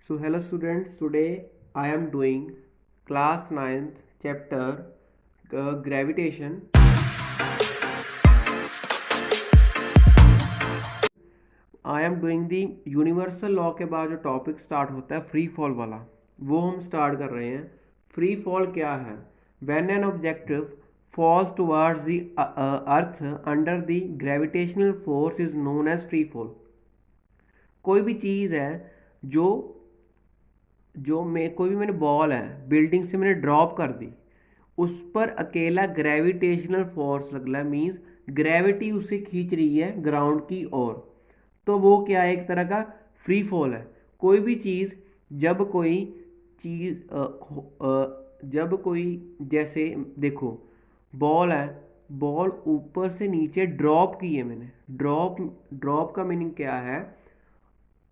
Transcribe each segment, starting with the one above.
So hello students, today I am doing class 9th chapter gravitation. I am doing the universal law के बाद जो topic start होता है free fall वाला, वो हम स्टार्ट कर रहे हैं। फ्री फॉल क्या है? When an objective falls towards the earth under the gravitational force is known as free fall. कोई भी चीज़ है जो जो मैं कोई भी मैंने बॉल है बिल्डिंग से मैंने ड्रॉप कर दी, उस पर अकेला ग्रेविटेशनल फोर्स लग रहा है, मीन्स ग्रेविटी उसे खींच रही है ग्राउंड की ओर, तो वो क्या है? एक तरह का फ्री फॉल है। कोई भी चीज़ जब कोई चीज़ जब कोई, जैसे देखो बॉल है, बॉल ऊपर से नीचे ड्रॉप की है मैंने, ड्रॉप ड्रॉप का मीनिंग क्या है?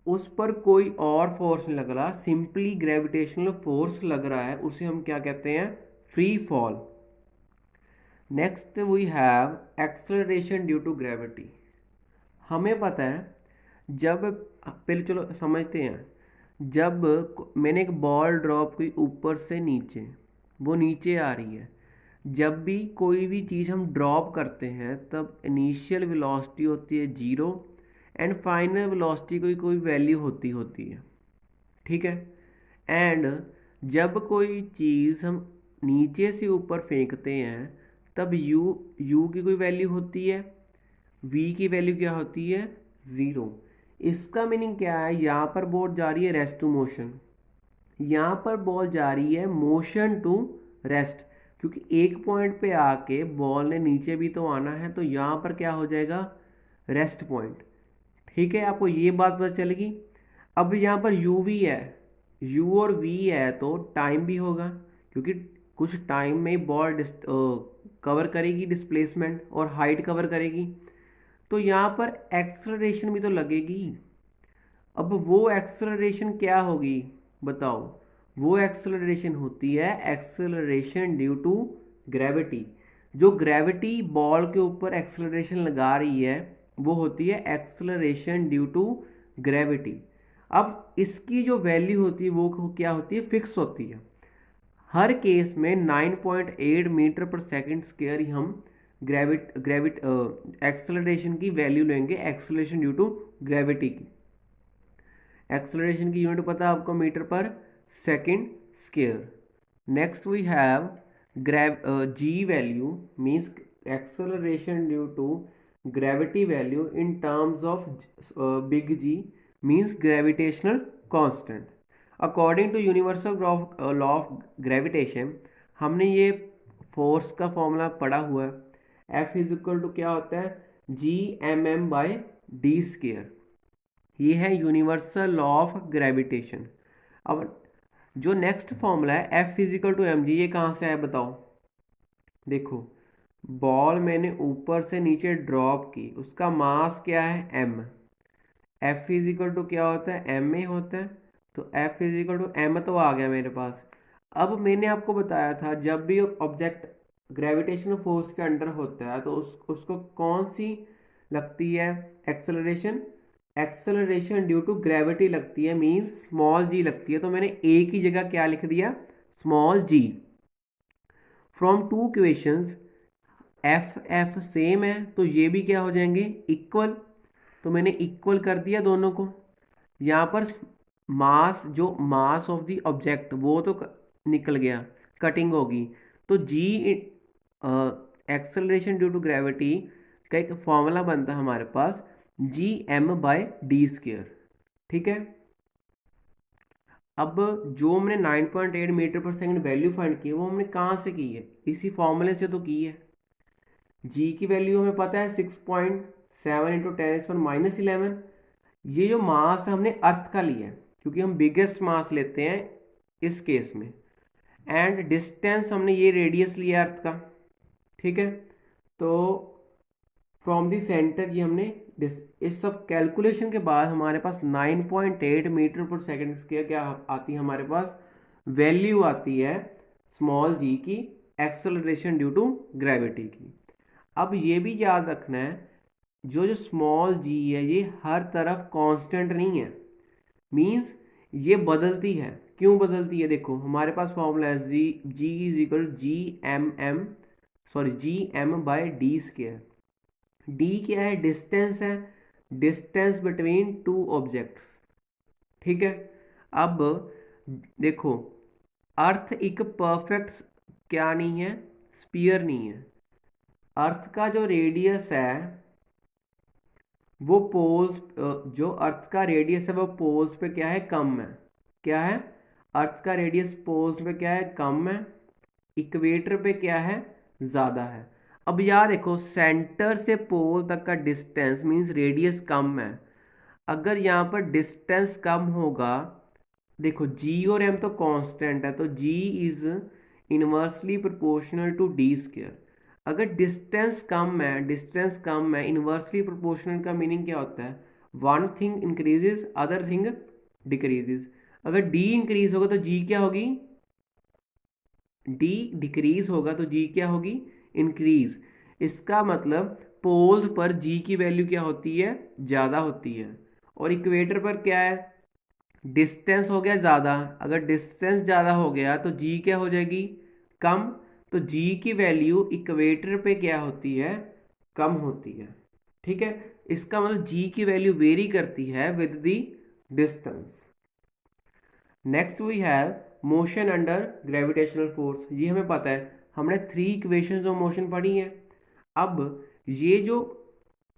उस पर कोई और फोर्स नहीं लग रहा, सिंपली ग्रेविटेशनल फोर्स लग रहा है, उसे हम क्या कहते हैं? Free fall. Next we have acceleration due to gravity. हमें पता है जब, पहले चलो समझते हैं। जब मैंने एक बॉल ड्रॉप की ऊपर से नीचे, वो नीचे आ रही है। जब भी कोई भी चीज़ हम ड्रॉप करते हैं तब इनिशियल वेलोसिटी होती है 0 एंड फाइनल वेलोसिटी की कोई वैल्यू होती है, ठीक है। एंड जब कोई चीज़ हम नीचे से ऊपर फेंकते हैं तब यू की कोई वैल्यू होती है, वी की वैल्यू क्या होती है? 0। इसका मीनिंग क्या है? यहाँ पर बॉल जा रही है रेस्ट टू मोशन, यहाँ पर बॉल जा रही है मोशन टू रेस्ट, क्योंकि एक पॉइंट पे आके बॉल ने नीचे भी तो आना है, तो यहाँ पर क्या हो जाएगा? Rest point. ठीक है, आपको ये बात पता चलेगी। अब यहाँ पर यू वी है, यू और वी है तो टाइम भी होगा, क्योंकि कुछ टाइम में बॉल कवर करेगी डिस्प्लेसमेंट और हाइट कवर करेगी, तो यहाँ पर एक्सेलरेशन भी तो लगेगी। अब वो एक्सेलरेशन क्या होगी बताओ? वो एक्सेलरेशन होती है एक्सेलरेशन ड्यू टू ग्रेविटी। जो ग्रेविटी बॉल के ऊपर एक्सेलरेशन लगा रही है वो होती है एक्सेलरेशन ड्यू टू ग्रेविटी। अब इसकी जो वैल्यू होती है वो क्या होती है? फिक्स होती है। हर केस में 9.8 मीटर पर सेकंड स्क्वायर ही हम ग्रेविट एक्सेलरेशन की वैल्यू लेंगे, एक्सेलरेशन ड्यू टू ग्रेविटी की। एक्सेलरेशन की यूनिट पता है आपको? मीटर पर second square. Next we have G value, means acceleration due to gravity value in terms of big G, means gravitational constant. According to universal law of gravitation, हमने ये force का formula पढ़ा हुआ है। एफ इज इक्वल टू क्या होता है? G M M by D square. ये है यूनिवर्सल लॉ ऑफ ग्रेविटेशन। अब जो नेक्स्ट फॉर्मूला है F equal to M G, ये कहाँ से आया बताओ? देखो, बॉल मैंने ऊपर से नीचे ड्रॉप की, उसका मास क्या है? एम। एफ फिजिकल टू क्या होता है? एम ए होता है, तो एफ फिजिकल टू एम तो आ गया मेरे पास। अब मैंने आपको बताया था जब भी ऑब्जेक्ट ग्रेविटेशनल फोर्स के अंडर होता है तो उसको कौन सी लगती है acceleration? Acceleration due to gravity लगती है, मींस स्मॉल जी लगती है। तो मैंने ए की जगह क्या लिख दिया? Small G. From two equations F F same है तो ये भी क्या हो जाएंगे? इक्वल। तो मैंने इक्वल कर दिया दोनों को। यहाँ पर मास, जो मास ऑफ द ऑब्जेक्ट वो तो निकल गया, कटिंग होगी। तो G acceleration due to gravity का एक फॉर्मूला बनता है हमारे पास, G M by D square. ठीक है। अब जो हमने 9.8 मीटर पर सेकंड वैल्यू फाइंड की है वो हमने कहाँ से की है? इसी फॉर्मूले से तो की है। जी की वैल्यू हमें पता है 6.7 इंटू 10⁻11। ये जो मास है हमने अर्थ का लिया है, क्योंकि हम बिगेस्ट मास लेते हैं इस केस में। एंड डिस्टेंस हमने ये रेडियस लिया अर्थ का, ठीक है। तो फ्रॉम दी सेंटर ये हमने इस सब कैलकुलेशन के बाद हमारे पास 9.8 मीटर पर सेकंड स्क्वायर क्या आती है? हमारे पास वैल्यू आती है स्मॉल जी की एक्सेलरेशन ड्यू टू ग्रेविटी की। अब ये भी याद रखना है, जो जो स्मॉल जी है ये हर तरफ कांस्टेंट नहीं है, मींस ये बदलती है। क्यों बदलती है? देखो हमारे पास फॉर्मूला है G is equal G M by D square. D क्या है? डिस्टेंस है, डिस्टेंस बिटवीन टू ऑब्जेक्ट्स। ठीक है। अब देखो, अर्थ एक परफेक्ट क्या नहीं है? स्पीयर नहीं है। अर्थ का जो रेडियस है वो पोल्स, जो अर्थ का रेडियस है वो पोल्स पे क्या है? कम है। क्या है? अर्थ का रेडियस पोल्स पे क्या है? कम है। इक्वेटर पे क्या है? ज़्यादा है। अब याद देखो, सेंटर से पोल तक का डिस्टेंस मीन्स रेडियस कम है। अगर यहाँ पर डिस्टेंस कम होगा, देखो जी और एम तो कांस्टेंट है, तो G is inversely proportional to D square. अगर डिस्टेंस कम है, इनवर्सली प्रोपोर्शनल का मीनिंग क्या होता है? One thing increases, other thing decreases. अगर डी इंक्रीज होगा तो जी क्या होगी? डी डिक्रीज होगा तो जी क्या होगी? इंक्रीज। इसका मतलब पोल्स पर जी की वैल्यू क्या होती है? ज़्यादा होती है। और इक्वेटर पर क्या है? डिस्टेंस हो गया ज़्यादा। अगर डिस्टेंस ज़्यादा हो गया तो जी क्या हो जाएगी? कम। तो जी की वैल्यू इक्वेटर पे क्या होती है? कम होती है। ठीक है। इसका मतलब जी की वैल्यू वेरी करती है with the distance. Next we have motion under gravitational force. ये हमें पता है, हमने 3 इक्वेशंस ऑफ मोशन पढ़ी हैं। अब ये जो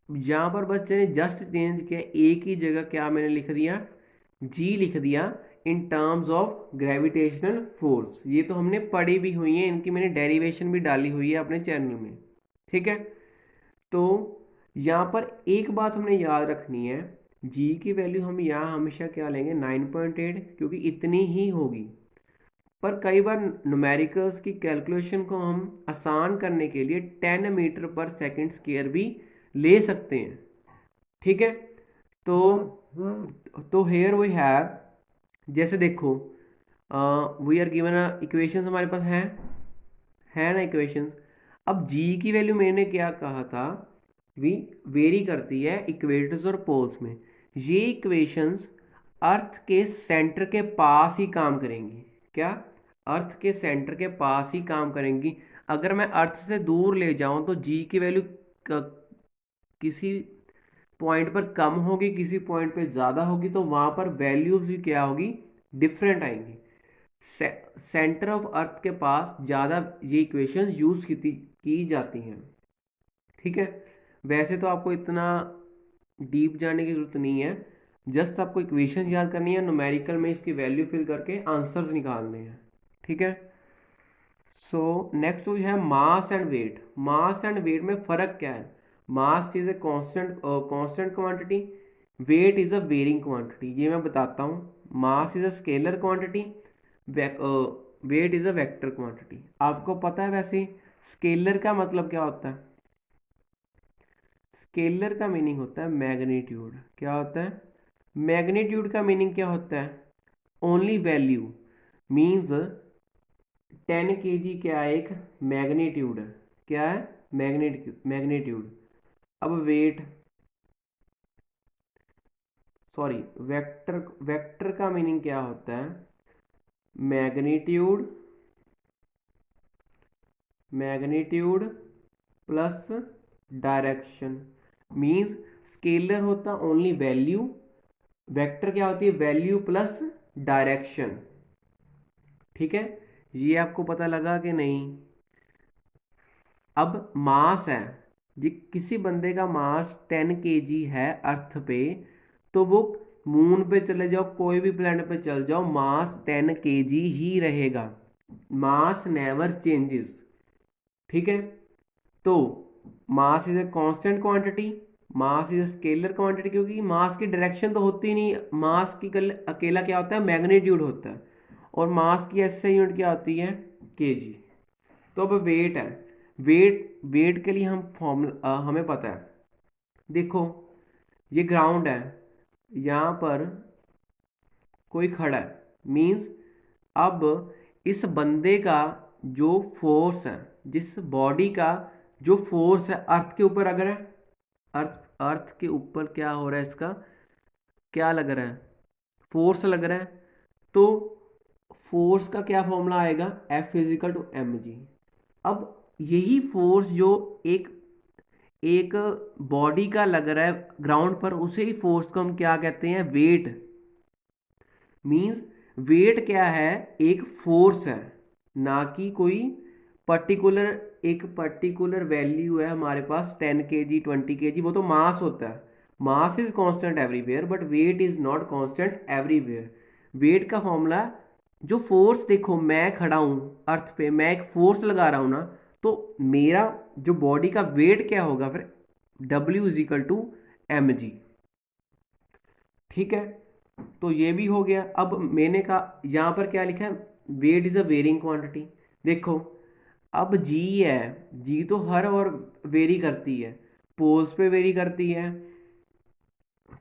यहाँ पर बस मैंने जस्ट चेंज किया, एक ही जगह क्या मैंने लिख दिया? जी लिख दिया इन टर्म्स ऑफ ग्रेविटेशनल फोर्स। ये तो हमने पढ़ी भी हुई है, इनकी मैंने डेरिवेशन भी डाली हुई है अपने चैनल में। ठीक है। तो यहाँ पर एक बात हमने याद रखनी है, जी की वैल्यू हम यहाँ हमेशा क्या लेंगे? 9.8, क्योंकि इतनी ही होगी। पर कई बार न्यूमेरिकल्स की कैलकुलेशन को हम आसान करने के लिए 10 मीटर पर सेकंड स्क्वायर भी ले सकते हैं। ठीक है। तो हेयर वी हैव, जैसे देखो, वी आर गिवन इक्वेशंस हमारे पास है ना इक्वेशंस। अब जी की वैल्यू मैंने क्या कहा था? वी वेरी करती है इक्वेटर्स और पोल्स में। ये इक्वेशंस अर्थ के सेंटर के पास ही काम करेंगी। क्या? अर्थ के सेंटर के पास ही काम करेंगी। अगर मैं अर्थ से दूर ले जाऊं तो जी की वैल्यू किसी पॉइंट पर कम होगी, किसी पॉइंट पर ज़्यादा होगी, तो वहां पर वैल्यूज भी क्या होगी? डिफरेंट आएंगी। सेंटर ऑफ अर्थ के पास ज़्यादा ये इक्वेशंस यूज की जाती हैं। ठीक है। वैसे तो आपको इतना डीप जाने की जरूरत नहीं है, जस्ट आपको इक्वेशंस याद करनी है, न्यूमेरिकल में इसकी वैल्यू फिल करके आंसर्स निकालने हैं। ठीक है। सो नेक्स्ट वी है mass and weight. Mass and weight में फ़र्क क्या है? Mass is a constant quantity, weight is a varying quantity. ये मैं बताता हूँ। Mass is a scalar quantity, weight is a vector quantity. आपको पता है वैसे स्केलर का मतलब क्या होता है? स्केलर का मीनिंग होता है मैग्नीट्यूड। क्या होता है? मैग्नीट्यूड का मीनिंग क्या होता है? Only value. मीन्स 10 kg क्या है? एक मैग्नीट्यूड है। क्या है? मैग्नीट्यूड। अब वेट, सॉरी, वेक्टर। वेक्टर का मीनिंग क्या होता है? Magnitude, magnitude plus direction. Means scalar होता ओनली वैल्यू, वेक्टर क्या होती है? Value plus direction. ठीक है। ये आपको पता लगा कि नहीं? अब मास है, ये किसी बंदे का मास 10 kg है अर्थ पे, तो वो मून पे चले जाओ, कोई भी प्लैनेट पे चल जाओ, मास 10 kg ही रहेगा। मास नेवर चेंजेस। ठीक है। तो मास is a constant quantity, mass is a scalar quantity, क्योंकि मास की डायरेक्शन तो होती नहीं। मास की अकेला क्या होता है? मैग्नीट्यूड होता है। और मास की ऐसे यूनिट क्या होती है? केजी। तो अब वेट है। वेट के लिए हम फॉर्मूला हमें पता है। देखो, ये ग्राउंड है, यहाँ पर कोई खड़ा है, मीन्स अब इस बंदे का जो फोर्स है, जिस बॉडी का जो फोर्स है अर्थ के ऊपर अगर है, अर्थ अर्थ के ऊपर क्या हो रहा है? इसका क्या लग रहा है? फोर्स लग रहा है, तो फोर्स का क्या फॉर्मूला आएगा, F equal to M G. अब यही फोर्स जो एक एक बॉडी का लग रहा है ग्राउंड पर, उसे ही फोर्स को हम क्या कहते हैं, वेट। मींस वेट क्या है, एक फोर्स है, ना कि कोई पर्टिकुलर एक पर्टिकुलर वैल्यू है हमारे पास 10 kg 20 kg, वो तो मास होता है। Mass is constant everywhere but weight is not constant everywhere. Weight का फॉर्मूला, जो फोर्स, देखो मैं खड़ा हूं अर्थ पे, मैं एक फोर्स लगा रहा हूं ना, तो मेरा जो बॉडी का वेट क्या होगा फिर, W is equal to M G. ठीक है, तो ये भी हो गया। अब मैंने कहा यहां पर क्या लिखा है, weight is a varying quantity. देखो अब जी है, जी तो हर और वेरी करती है, पोल्स पे वेरी करती है,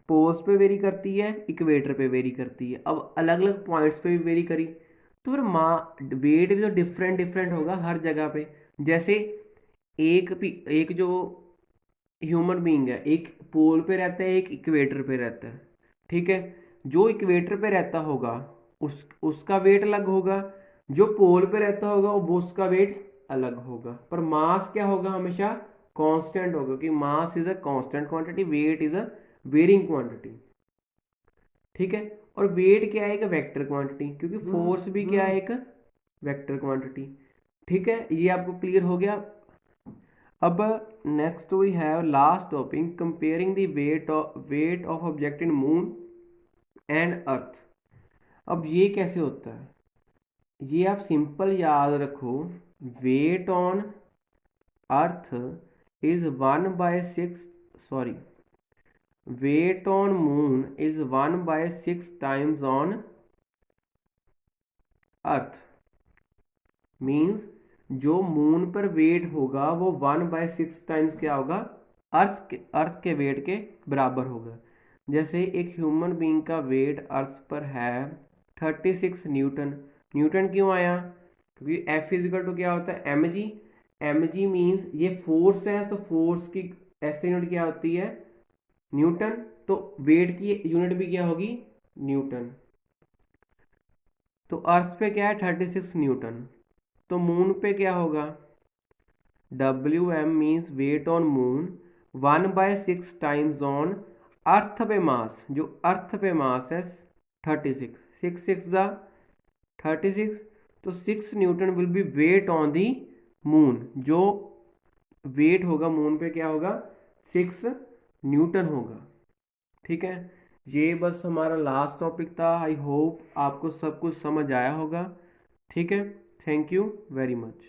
पोल्स पे वेरी करती है, इक्वेटर पे वेरी करती है। अब अलग अलग पॉइंट्स पे भी वेरी करी, तो फिर वेट भी तो डिफरेंट डिफरेंट होगा हर जगह पे। जैसे एक जो ह्यूमन बीइंग है, एक पोल पे रहता है, एक इक्वेटर पे रहता है। ठीक है, जो इक्वेटर पे रहता होगा उसका वेट अलग होगा, जो पोल पे रहता होगा वो उसका वेट अलग होगा, पर मास क्या होगा, हमेशा कांस्टेंट होगा, कि mass is a constant quantity, weight is a varying quantity. ठीक है, और वेट क्या है, एक वेक्टर क्वांटिटी, क्योंकि फोर्स भी क्या है, एक वेक्टर क्वांटिटी। ठीक है, ये आपको क्लियर हो गया। अब next we have last topic, comparing the weight of object in moon and earth. अब ये कैसे होता है, ये आप सिंपल याद रखो, weight on earth is 1/6, sorry, weight on moon is 1/6 times on earth. Means जो मून पर वेट होगा वो 1/6 टाइम्स क्या होगा, अर्थ के वेट के बराबर होगा। जैसे एक ह्यूमन बीइंग का वेट अर्थ पर है 36 न्यूटन। न्यूटन क्यों आया, क्योंकि F इजिकल टू क्या होता है, M G. M G means ये फोर्स है, तो फोर्स की ऐसे यूनिट क्या होती है, न्यूटन, तो वेट की यूनिट भी क्या होगी, न्यूटन। तो अर्थ पे क्या है 36 न्यूटन, तो मून पे क्या होगा, WM means weight on moon 1/6 times on earth पे मास, जो अर्थ पे मास है 36, 6 6 ज़ा 36, तो 6 newton will be weight on the moon, जो वेट होगा मून पे क्या होगा, 6 न्यूटन होगा। ठीक है, ये बस हमारा लास्ट टॉपिक था। आई होप आपको सब कुछ समझ आया होगा। ठीक है, थैंक यू वेरी मच।